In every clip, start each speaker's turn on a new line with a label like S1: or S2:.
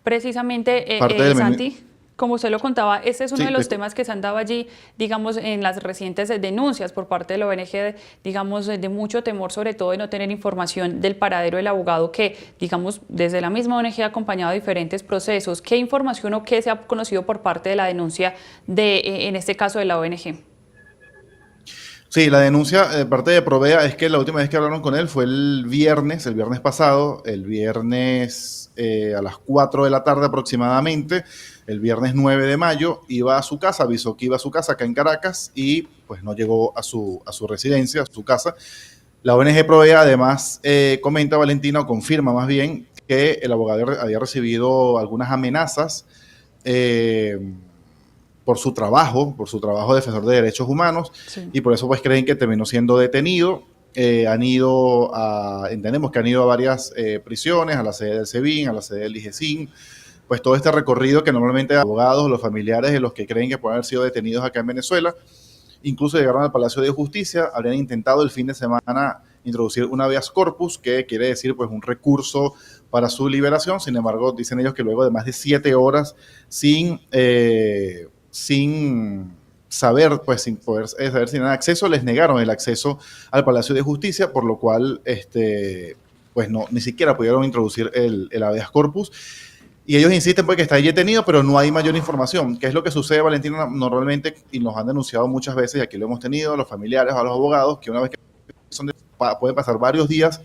S1: Precisamente,
S2: Parte del
S1: Santi, como usted lo contaba, este es uno
S2: Sí,
S1: de los temas que se han dado allí, digamos, en las recientes denuncias por parte de la ONG, digamos, de mucho temor, sobre todo de no tener información del paradero del abogado que, digamos, desde la misma ONG ha acompañado diferentes procesos. ¿Qué información o qué se ha conocido por parte de la denuncia de, en este caso, de la ONG?
S2: sí, la denuncia de parte de Provea es que la última vez que hablaron con él fue el viernes pasado, el viernes a las 4 de la tarde aproximadamente, el viernes 9 de mayo, iba a su casa, avisó que iba a su casa acá en Caracas y pues no llegó a su residencia, a su casa. La ONG Provea además comenta, Valentina, o confirma más bien, que el abogado había recibido algunas amenazas eh, por su trabajo de defensor de derechos humanos,
S1: Sí.
S2: y por eso pues creen que terminó siendo detenido. Entendemos que han ido a varias prisiones, a la sede del SEBIN, a la sede del IGESIN, pues todo este recorrido que normalmente abogados, los familiares de los que creen que pueden haber sido detenidos acá en Venezuela, incluso llegaron al Palacio de Justicia, habrían intentado el fin de semana introducir un habeas corpus, que quiere decir pues un recurso para su liberación. Sin embargo, dicen ellos que luego de más de 7 horas sin saber, pues sin poder saber si tenían acceso, les negaron el acceso al Palacio de Justicia, por lo cual pues no, ni siquiera pudieron introducir el habeas corpus. Y ellos insisten pues que está ahí detenido, pero no hay mayor información. ¿Qué es lo que sucede, Valentina, normalmente? Y nos han denunciado muchas veces, y aquí lo hemos tenido, los familiares o los abogados, que una vez que pueden pasar varios días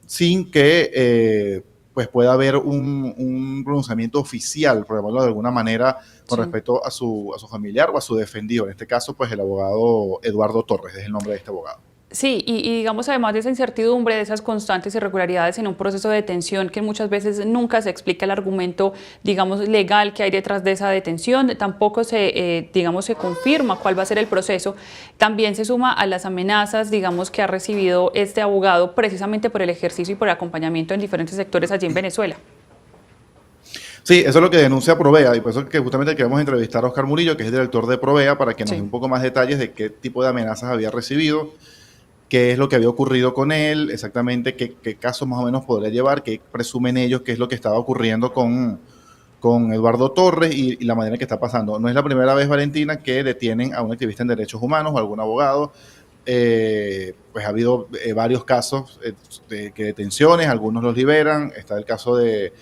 S2: sin que pues pueda haber un pronunciamiento oficial, por llamarlo de alguna manera, con
S1: Sí.
S2: respecto a su familiar o a su defendido. En este caso, pues el abogado Eduardo Torres es el nombre de este abogado.
S1: Sí, y digamos además de esa incertidumbre, de esas constantes irregularidades en un proceso de detención que muchas veces nunca se explica el argumento, digamos, legal que hay detrás de esa detención, tampoco se, digamos, se confirma cuál va a ser el proceso, también se suma a las amenazas, digamos, que ha recibido este abogado precisamente por el ejercicio y por el acompañamiento en diferentes sectores allí en Venezuela.
S2: Sí, eso es lo que denuncia Provea, y por eso es que justamente queremos entrevistar a Oscar Murillo, que es el director de Provea, para que nos dé
S1: Sí.
S2: un poco más detalles de qué tipo de amenazas había recibido, qué es lo que había ocurrido con él, exactamente qué casos más o menos podría llevar, qué presumen ellos, qué es lo que estaba ocurriendo con Eduardo Torres y la manera en que está pasando. No es la primera vez, Valentina, que detienen a un activista en derechos humanos o algún abogado. Pues ha habido varios casos de detenciones, algunos los liberan. Está el caso de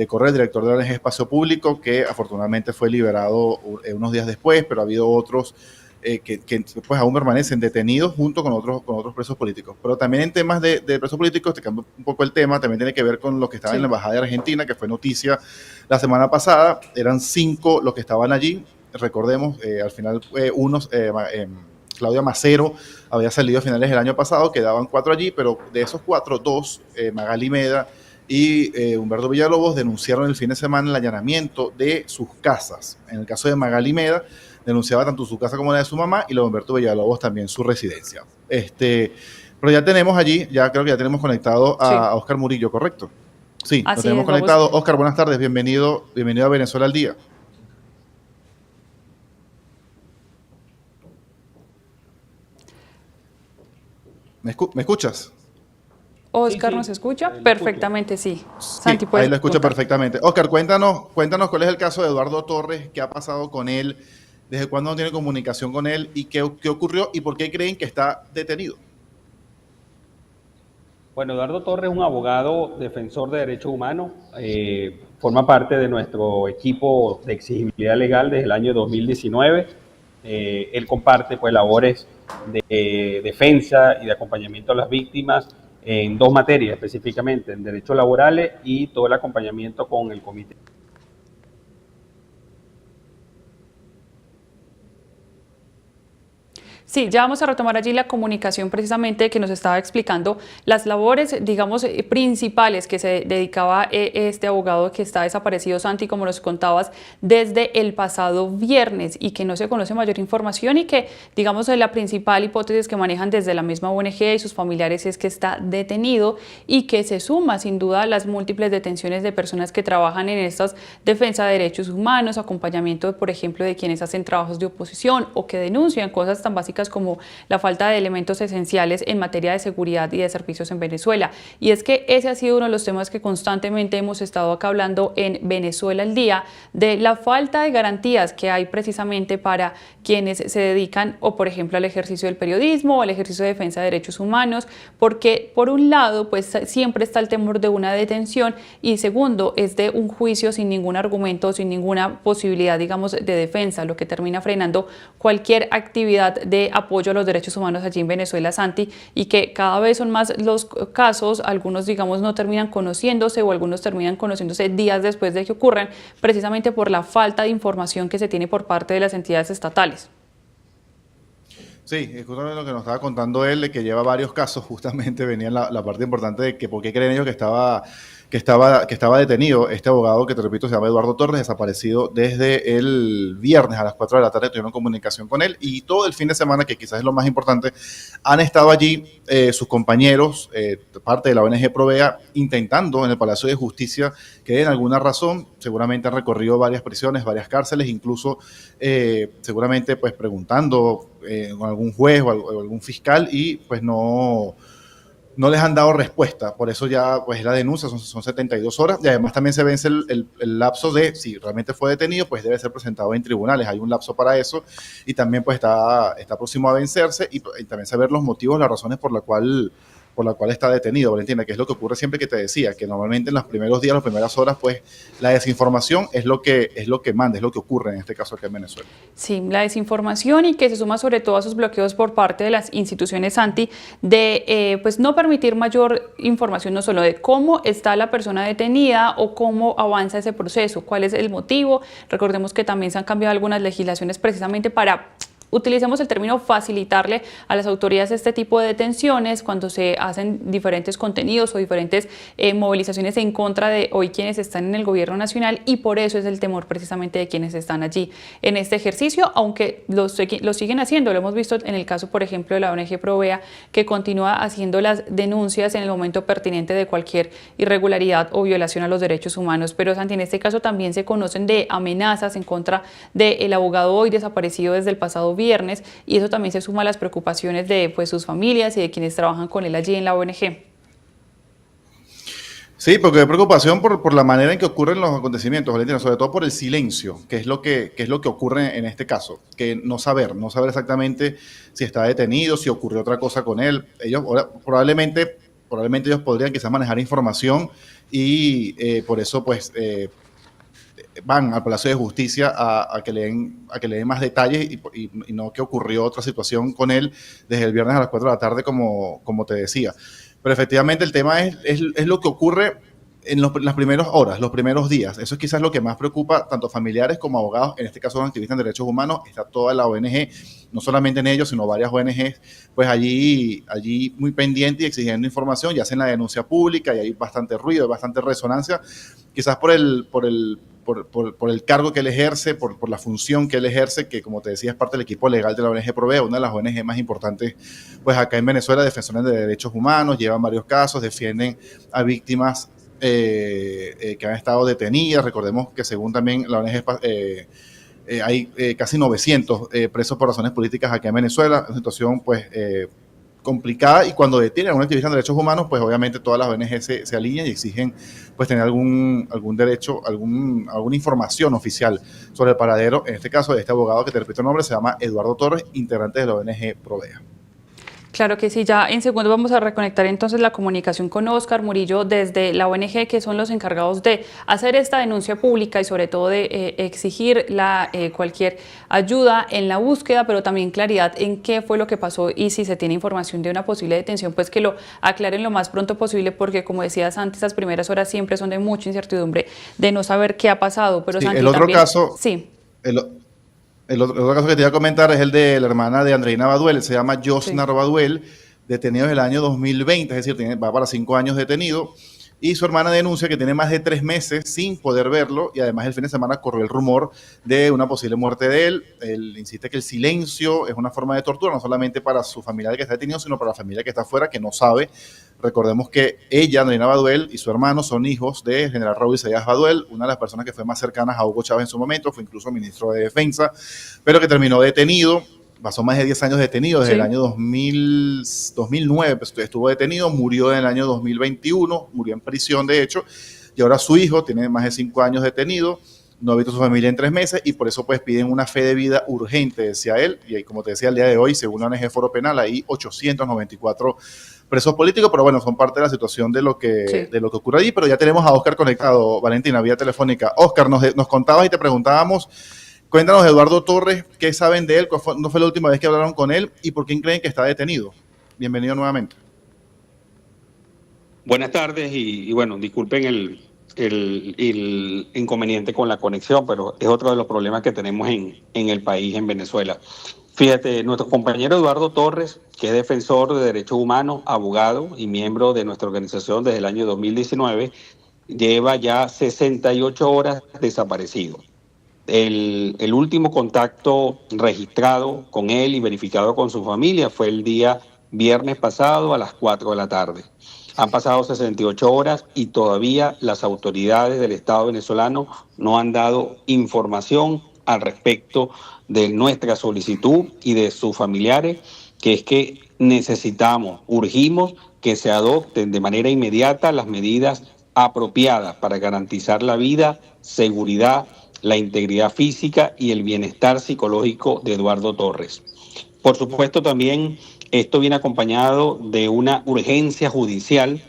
S2: Correa, el director de la ONG Espacio Público, que afortunadamente fue liberado unos días después, pero ha habido otros que pues aún permanecen detenidos junto con otros presos políticos. Pero también en temas de presos políticos, te cambio un poco el tema, también tiene que ver con los que estaban en la
S1: Sí.
S2: Embajada de Argentina, que fue noticia la semana pasada. Eran 5 los que estaban allí. Recordemos, al final Claudia Macero había salido a finales del año pasado, quedaban 4 allí, pero de esos 4, 2, Magali Meda y Humberto Villalobos, denunciaron el fin de semana el allanamiento de sus casas. En el caso de Magali Meda, denunciaba tanto su casa como la de su mamá, y lo de Humberto Villalobos también su residencia. Pero ya tenemos allí, ya creo que ya tenemos conectado a
S1: Sí.
S2: Oscar Murillo, ¿correcto? Sí, lo
S1: Así
S2: tenemos
S1: es, vamos.
S2: conectado. Oscar, buenas tardes, bienvenido a Venezuela al Día. ¿Me escuchas?
S3: Sí,
S1: Oscar, ¿nos
S3: sí,
S1: escucha?
S3: lo escucho.
S1: Perfectamente, sí.
S2: Sí,
S1: Santi,
S2: ahí
S1: puedes
S2: lo escucho
S1: preguntar.
S2: perfectamente. Oscar, cuéntanos cuál es el caso de Eduardo Torres, qué ha pasado con él, desde cuándo no tiene comunicación con él y qué ocurrió y por qué creen que está detenido.
S3: Bueno, Eduardo Torres es un abogado defensor de derechos humanos, forma parte de nuestro equipo de exigibilidad legal desde el año 2019. Él comparte pues labores de defensa y de acompañamiento a las víctimas en 2 materias específicamente, en derechos laborales y todo el acompañamiento con el comité.
S1: Sí, ya vamos a retomar allí la comunicación precisamente que nos estaba explicando las labores, digamos, principales que se dedicaba este abogado que está desaparecido, Santi, como nos contabas, desde el pasado viernes y que no se conoce mayor información y que, digamos, la principal hipótesis que manejan desde la misma ONG y sus familiares es que está detenido y que se suma sin duda a las múltiples detenciones de personas que trabajan en estas defensa de derechos humanos, acompañamiento, por ejemplo, de quienes hacen trabajos de oposición o que denuncian cosas tan básicas muchas, como la falta de elementos esenciales en materia de seguridad y de servicios en Venezuela. Y es que ese ha sido uno de los temas que constantemente hemos estado acá hablando en Venezuela al Día, de la falta de garantías que hay precisamente para quienes se dedican, o por ejemplo, al ejercicio del periodismo o al ejercicio de defensa de derechos humanos, porque por un lado, pues siempre está el temor de una detención, y segundo, es de un juicio sin ningún argumento, sin ninguna posibilidad, digamos, de defensa, lo que termina frenando cualquier actividad de apoyo a los derechos humanos allí en Venezuela, Santi, y que cada vez son más los casos, algunos, digamos, no terminan conociéndose o algunos terminan conociéndose días después de que ocurran, precisamente por la falta de información que se tiene por parte de las entidades estatales.
S2: Sí, es justamente lo que nos estaba contando él, de que lleva varios casos, justamente venía la parte importante de que por qué creen ellos que estaba detenido este abogado, que te repito se llama Eduardo Torres, desaparecido desde el viernes a las 4 de la tarde. Tuvieron comunicación con él y todo el fin de semana, que quizás es lo más importante, han estado allí sus compañeros, parte de la ONG Provea, intentando en el Palacio de Justicia que en alguna razón, seguramente han recorrido varias prisiones, varias cárceles, incluso seguramente pues preguntando con algún juez o algún fiscal, y pues no les han dado respuesta. Por eso ya pues la denuncia son 72 horas, y además también se vence el lapso de si realmente fue detenido, pues debe ser presentado en tribunales. Hay un lapso para eso, y también pues está próximo a vencerse, y también saber los motivos, las razones por la cual está detenido, Valentina, que es lo que ocurre siempre, que te decía, que normalmente en los primeros días, las primeras horas, pues la desinformación es lo que manda, es lo que ocurre en este caso aquí en Venezuela.
S1: Sí, la desinformación, y que se suma sobre todo a sus bloqueos por parte de las instituciones anti, de pues no permitir mayor información, no solo de cómo está la persona detenida o cómo avanza ese proceso, cuál es el motivo. Recordemos que también se han cambiado algunas legislaciones precisamente para, utilicemos el término, facilitarle a las autoridades este tipo de detenciones cuando se hacen diferentes contenidos o diferentes movilizaciones en contra de hoy quienes están en el gobierno nacional, y por eso es el temor precisamente de quienes están allí en este ejercicio, aunque lo siguen haciendo. Lo hemos visto en el caso, por ejemplo, de la ONG Provea, que continúa haciendo las denuncias en el momento pertinente de cualquier irregularidad o violación a los derechos humanos. Pero, Santi, en este caso también se conocen de amenazas en contra del abogado hoy desaparecido desde el pasado viernes, y eso también se suma a las preocupaciones de pues sus familias y de quienes trabajan con él allí en la ONG.
S2: Sí, porque hay preocupación por la manera en que ocurren los acontecimientos, Valentina, sobre todo por el silencio, que es lo que ocurre en este caso, que no saber exactamente si está detenido, si ocurrió otra cosa con él. Ellos probablemente ellos podrían quizás manejar información, y por eso pues van al Palacio de Justicia a que le den más detalles, y no que ocurrió otra situación con él desde el viernes a las 4 de la tarde, como te decía. Pero efectivamente el tema es lo que ocurre en las primeras horas, los primeros días. Eso es quizás lo que más preocupa tanto familiares como abogados, en este caso los activistas en derechos humanos. Está toda la ONG, no solamente en ellos, sino varias ONG, pues allí muy pendiente y exigiendo información, y hacen la denuncia pública, y hay bastante ruido, bastante resonancia, quizás por el cargo que él ejerce, por la función que él ejerce, que como te decía es parte del equipo legal de la ONG Provea, una de las ONG más importantes pues acá en Venezuela, defensores de derechos humanos, llevan varios casos, defienden a víctimas que han estado detenidas. Recordemos que según también la ONG hay casi 900 presos por razones políticas acá en Venezuela, una situación pues complicada, y cuando detienen a un activista de derechos humanos, pues obviamente todas las ONG se alinean y exigen pues tener algún derecho, alguna información oficial sobre el paradero, en este caso de este abogado, que te repito el nombre, se llama Eduardo Torres, integrante de la ONG Provea.
S1: Claro que sí, ya en segundos vamos a reconectar entonces la comunicación con Óscar Murillo desde la ONG, que son los encargados de hacer esta denuncia pública y sobre todo de exigir cualquier ayuda en la búsqueda, pero también claridad en qué fue lo que pasó, y si se tiene información de una posible detención, pues que lo aclaren lo más pronto posible, porque como decías antes, las primeras horas siempre son de mucha incertidumbre, de no saber qué ha pasado. Pero
S2: sí,
S1: Santi,
S2: el otro
S1: también,
S2: caso,
S1: sí.
S2: El otro caso que te iba a comentar es el de la hermana de Andreina Baduel, se llama Josnar Baduel, detenido desde el año 2020, es decir, va para 5 años detenido, y su hermana denuncia que tiene más de 3 meses sin poder verlo, y además el fin de semana corrió el rumor de una posible muerte de él. Él insiste que el silencio es una forma de tortura, no solamente para su familiar que está detenido, sino para la familia que está afuera, que no sabe. Recordemos que ella, Andreina Baduel, y su hermano son hijos del general Raúl Isaías Baduel, una de las personas que fue más cercanas a Hugo Chávez en su momento, fue incluso ministro de Defensa, pero que terminó detenido pasó más de 10 años detenido, desde
S1: Sí.
S2: el año 2009 pues, estuvo detenido, murió en el año 2021, murió en prisión de hecho, y ahora su hijo tiene más de 5 años detenido, no ha visto a su familia en 3 meses, y por eso pues piden una fe de vida urgente, decía él, y como te decía el día de hoy, según la ONG Foro Penal, hay 894 presos políticos, pero bueno, son parte de la situación de lo que,
S1: Sí.
S2: de lo que ocurre allí, pero ya tenemos a Oscar conectado, Valentina, vía telefónica. Oscar, nos contabas y te preguntábamos. Cuéntanos, Eduardo Torres, ¿qué saben de él? ¿No fue la última vez que hablaron con él? ¿Y por qué creen que está detenido? Bienvenido nuevamente.
S3: Buenas tardes y bueno, disculpen el inconveniente con la conexión, pero es otro de los problemas que tenemos en el país, en Venezuela. Fíjate, nuestro compañero Eduardo Torres, que es defensor de derechos humanos, abogado y miembro de nuestra organización desde el año 2019, lleva ya 68 horas desaparecido. El último contacto registrado con él y verificado con su familia fue el día viernes pasado a las 4 de la tarde. Han pasado 68 horas y todavía las autoridades del Estado venezolano no han dado información al respecto de nuestra solicitud y de sus familiares, que es que necesitamos, urgimos que se adopten de manera inmediata las medidas apropiadas para garantizar la vida, seguridad, la integridad física y el bienestar psicológico de Eduardo Torres. Por supuesto, también esto viene acompañado de una urgencia judicial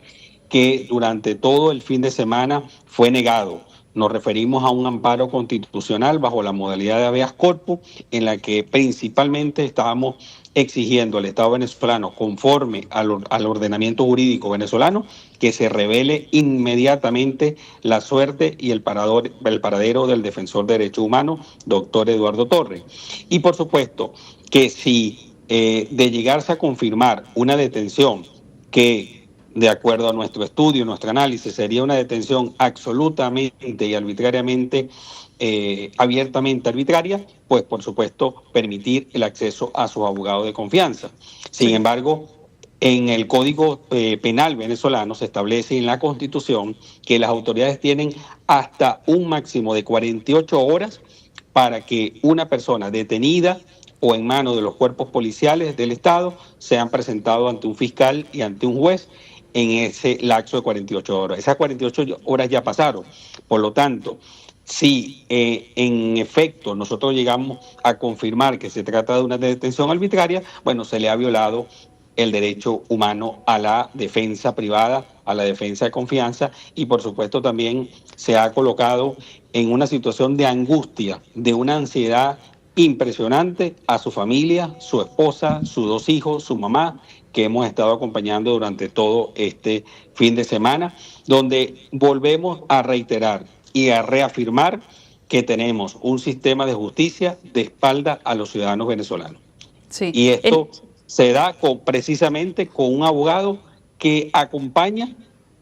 S3: que durante todo el fin de semana fue negado. Nos referimos a un amparo constitucional bajo la modalidad de habeas corpus, en la que principalmente estábamos exigiendo al Estado venezolano, conforme al ordenamiento jurídico venezolano, que se revele inmediatamente la suerte y el paradero del defensor de derechos humanos, doctor Eduardo Torres. Y por supuesto que si de llegarse a confirmar una detención que, de acuerdo a nuestro estudio, nuestro análisis, sería una detención absolutamente y arbitrariamente, abiertamente arbitraria, pues por supuesto permitir el acceso a sus abogados de confianza. Sin
S1: Sí.
S3: embargo, en el Código Penal venezolano se establece en la Constitución que las autoridades tienen hasta un máximo de 48 horas para que una persona detenida o en manos de los cuerpos policiales del Estado sean presentados ante un fiscal y ante un juez en ese lapso de 48 horas. Esas 48 horas ya pasaron. Por lo tanto, si en efecto nosotros llegamos a confirmar que se trata de una detención arbitraria, bueno, se le ha violado el derecho humano a la defensa privada, a la defensa de confianza, y por supuesto también se ha colocado en una situación de angustia, de una ansiedad impresionante a su familia, su esposa, sus 2 hijos, su mamá, que hemos estado acompañando durante todo este fin de semana, donde volvemos a reiterar y a reafirmar que tenemos un sistema de justicia de espalda a los ciudadanos venezolanos.
S1: Sí.
S3: Y esto se da precisamente con un abogado que acompaña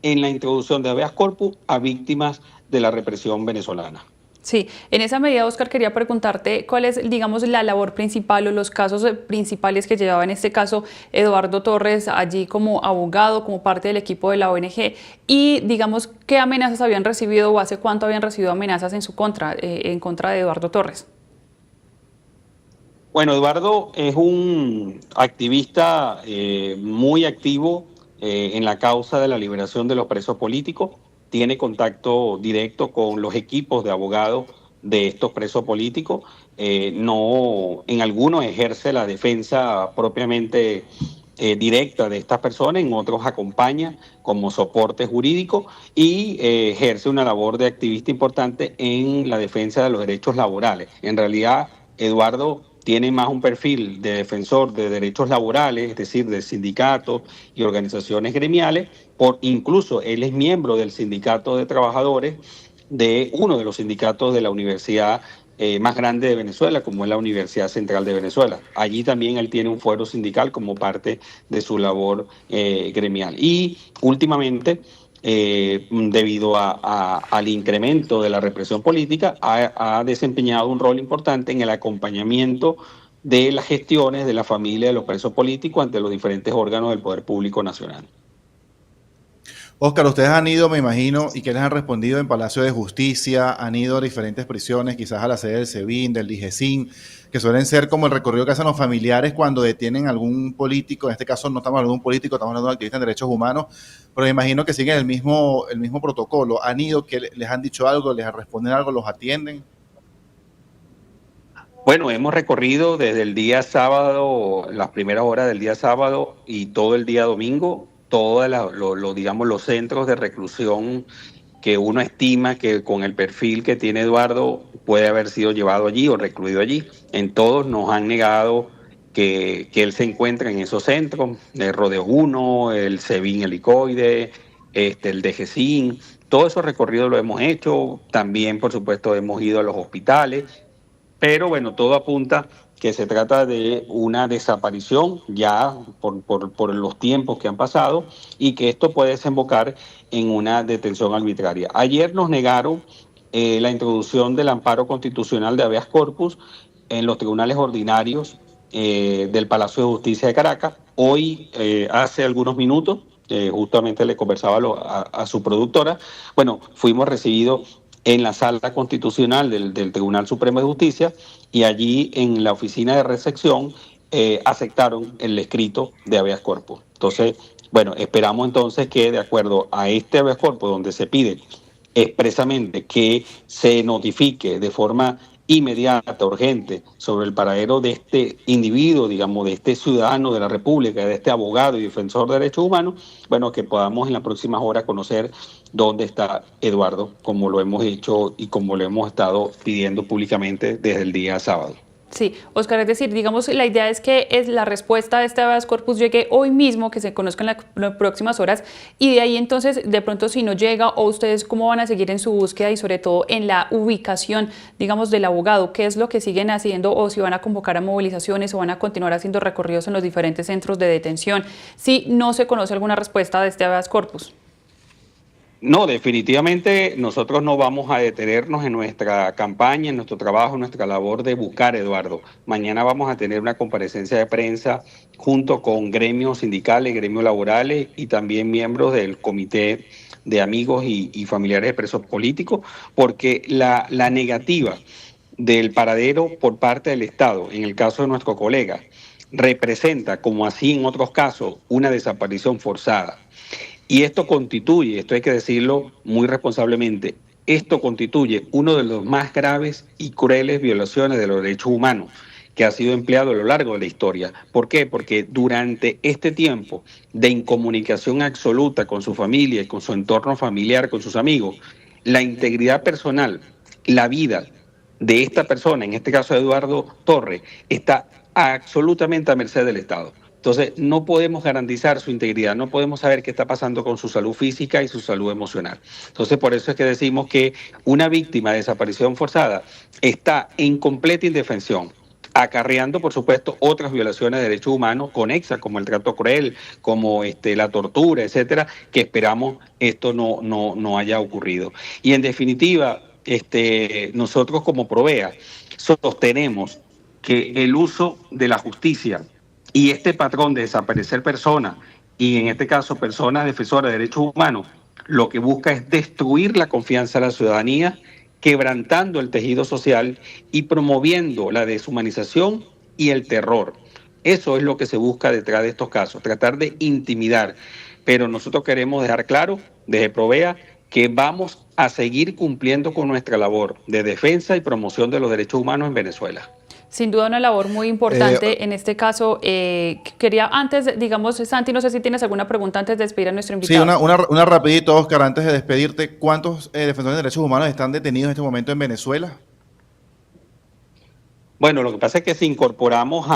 S3: en la introducción de habeas corpus a víctimas de la represión venezolana.
S1: Sí, en esa medida, Oscar, quería preguntarte cuál es, digamos, la labor principal o los casos principales que llevaba en este caso Eduardo Torres allí como abogado, como parte del equipo de la ONG, y digamos, qué amenazas habían recibido o hace cuánto habían recibido amenazas en su contra, en contra de Eduardo Torres.
S3: Bueno, Eduardo es un activista muy activo en la causa de la liberación de los presos políticos. Tiene contacto directo con los equipos de abogados de estos presos políticos. No, en algunos ejerce la defensa propiamente directa de estas personas, en otros acompaña como soporte jurídico y ejerce una labor de activista importante en la defensa de los derechos laborales. En realidad, Eduardo tiene más un perfil de defensor de derechos laborales, es decir, de sindicatos y organizaciones gremiales, incluso él es miembro del sindicato de trabajadores de uno de los sindicatos de la universidad más grande de Venezuela, como es la Universidad Central de Venezuela. Allí también él tiene un fuero sindical como parte de su labor gremial. Y últimamente, debido al incremento de la represión política, ha desempeñado un rol importante en el acompañamiento de las gestiones de la familia de los presos políticos ante los diferentes órganos del Poder Público Nacional.
S2: Óscar, ustedes han ido, me imagino, y que les han respondido en Palacio de Justicia, han ido a diferentes prisiones, quizás a la sede del SEBIN, del DIGESIN, que suelen ser como el recorrido que hacen los familiares cuando detienen a algún político. En este caso no estamos hablando de un político, estamos hablando de un activista en derechos humanos, pero me imagino que siguen el mismo protocolo. ¿Han ido, que les han dicho algo, les responden algo, los atienden?
S3: Bueno, hemos recorrido desde el día sábado, las primeras horas del día sábado y todo el día domingo, todos digamos, los centros de reclusión que uno estima que con el perfil que tiene Eduardo puede haber sido llevado allí o recluido allí. En todos nos han negado que él se encuentra en esos centros, el Rodeo 1, el SEBIN Helicoide, el DGCIN, todos esos recorridos lo hemos hecho. También, por supuesto, hemos ido a los hospitales. Pero bueno, todo apunta que se trata de una desaparición ya por los tiempos que han pasado y que esto puede desembocar en una detención arbitraria. Ayer nos negaron la introducción del amparo constitucional de habeas corpus en los tribunales ordinarios del Palacio de Justicia de Caracas. Hoy, hace algunos minutos, justamente le conversaba a su productora, bueno, fuimos recibidos en la sala constitucional del Tribunal Supremo de Justicia y allí en la oficina de recepción aceptaron el escrito de habeas corpus. Entonces, bueno, esperamos entonces que de acuerdo a este habeas corpus donde se pide expresamente que se notifique de forma inmediata, urgente, sobre el paradero de este individuo, digamos, de este ciudadano de la República, de este abogado y defensor de derechos humanos, bueno, que podamos en las próximas horas conocer dónde está Eduardo, como lo hemos hecho y como lo hemos estado pidiendo públicamente desde el día sábado.
S1: Sí, Óscar, es decir, digamos, la idea es que la respuesta de este habeas corpus llegue hoy mismo, que se conozca en las próximas horas, y de ahí entonces, de pronto, si no llega, o ustedes cómo van a seguir en su búsqueda y sobre todo en la ubicación, digamos, del abogado, qué es lo que siguen haciendo, o si van a convocar a movilizaciones o van a continuar haciendo recorridos en los diferentes centros de detención, si no se conoce alguna respuesta de este habeas corpus.
S3: No, definitivamente nosotros no vamos a detenernos en nuestra campaña, en nuestro trabajo, en nuestra labor de buscar a Eduardo. Mañana vamos a tener una comparecencia de prensa junto con gremios sindicales, gremios laborales y también miembros del comité de amigos y familiares de presos políticos, porque la negativa del paradero por parte del Estado, en el caso de nuestro colega, representa, como así en otros casos, una desaparición forzada. Y esto constituye, esto hay que decirlo muy responsablemente, esto constituye uno de los más graves y crueles violaciones de los derechos humanos que ha sido empleado a lo largo de la historia. ¿Por qué? Porque durante este tiempo de incomunicación absoluta con su familia y con su entorno familiar, con sus amigos, la integridad personal, la vida de esta persona, en este caso Eduardo Torres, está absolutamente a merced del Estado. Entonces, no podemos garantizar su integridad, no podemos saber qué está pasando con su salud física y su salud emocional. Entonces, por eso es que decimos que una víctima de desaparición forzada está en completa indefensión, acarreando, por supuesto, otras violaciones de derechos humanos conexas, como el trato cruel, como la tortura, etcétera, que esperamos esto no haya ocurrido. Y en definitiva, nosotros como Provea sostenemos que el uso de la justicia y este patrón de desaparecer personas, y en este caso personas defensoras de derechos humanos, lo que busca es destruir la confianza de la ciudadanía, quebrantando el tejido social y promoviendo la deshumanización y el terror. Eso es lo que se busca detrás de estos casos, tratar de intimidar. Pero nosotros queremos dejar claro, desde Provea, que vamos a seguir cumpliendo con nuestra labor de defensa y promoción de los derechos humanos en Venezuela.
S1: Sin duda una labor muy importante en este caso. Quería antes, digamos, Santi, no sé si tienes alguna pregunta antes de despedir a nuestro invitado.
S2: Sí, una rapidito, Óscar, antes de despedirte. ¿Cuántos defensores de derechos humanos están detenidos en este momento en Venezuela?
S3: Bueno, lo que pasa es que si incorporamos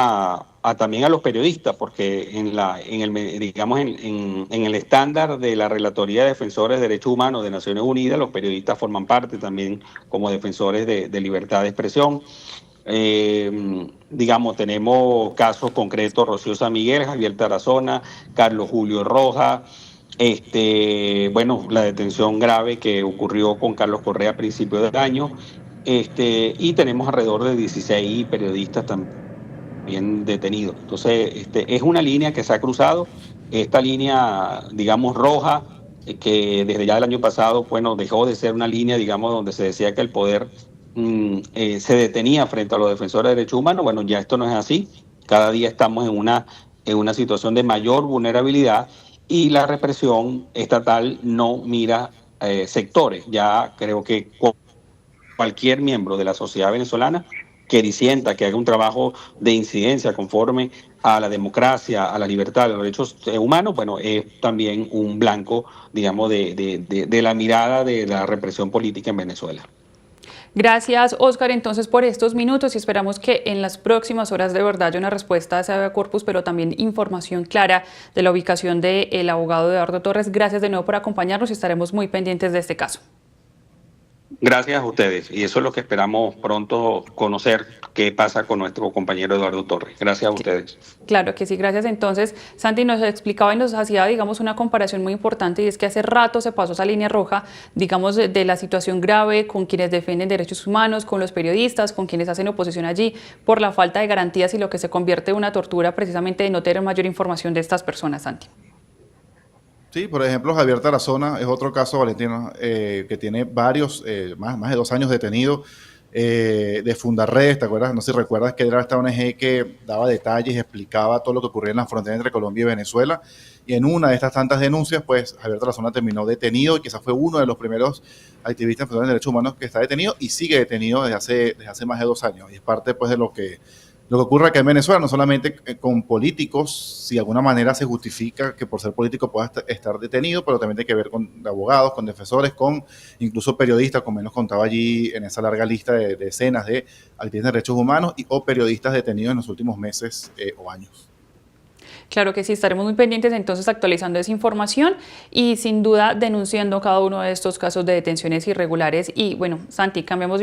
S3: también a los periodistas, porque en el estándar de la Relatoría de Defensores de Derechos Humanos de Naciones Unidas, los periodistas forman parte también como defensores de libertad de expresión. Tenemos casos concretos: Rocío San Miguel, Javier Tarazona, Carlos Julio Rojas, la detención grave que ocurrió con Carlos Correa a principios del año, y tenemos alrededor de 16 periodistas también detenidos. Entonces, es una línea que se ha cruzado, esta línea, digamos, roja, que desde ya el año pasado, bueno, dejó de ser una línea, digamos, donde se decía que el poder se detenía frente a los defensores de derechos humanos. Bueno, ya esto no es así. Cada día estamos en una situación de mayor vulnerabilidad y la represión estatal no mira sectores. Ya creo que cualquier miembro de la sociedad venezolana que disienta, que haga un trabajo de incidencia conforme a la democracia, a la libertad, a los derechos humanos, bueno, es también un blanco, digamos, de la mirada de la represión política en Venezuela.
S1: Gracias, Óscar, entonces por estos minutos y esperamos que en las próximas horas de verdad haya una respuesta a ese habeas corpus, pero también información clara de la ubicación del abogado Eduardo Torres. Gracias de nuevo por acompañarnos y estaremos muy pendientes de este caso.
S3: Gracias a ustedes y eso es lo que esperamos pronto conocer qué pasa con nuestro compañero Eduardo Torres. Gracias a ustedes.
S1: Claro que sí, gracias. Entonces, Santi nos explicaba y nos hacía, digamos, una comparación muy importante y es que hace rato se pasó esa línea roja, digamos, de la situación grave con quienes defienden derechos humanos, con los periodistas, con quienes hacen oposición allí, por la falta de garantías y lo que se convierte en una tortura precisamente de no tener mayor información de estas personas, Santi.
S2: Sí, por ejemplo, Javier Tarazona es otro caso, Valentina, que tiene varios, más de 2 años detenido, de Fundarredes, ¿te acuerdas? No sé si recuerdas que era esta ONG que daba detalles y explicaba todo lo que ocurría en la frontera entre Colombia y Venezuela. Y en una de estas tantas denuncias, pues Javier Tarazona terminó detenido y quizás fue uno de los primeros activistas de derechos humanos que está detenido y sigue detenido desde hace más de 2 años. Y es parte, pues, de lo que ocurre acá en Venezuela, no solamente con políticos, si de alguna manera se justifica que por ser político pueda estar detenido, pero también tiene que ver con abogados, con defensores, con incluso periodistas, como nos contaba allí en esa larga lista de decenas de activistas de derechos humanos o periodistas detenidos en los últimos meses o años.
S1: Claro que sí, estaremos muy pendientes entonces actualizando esa información y sin duda denunciando cada uno de estos casos de detenciones irregulares. Y bueno, Santi, cambiamos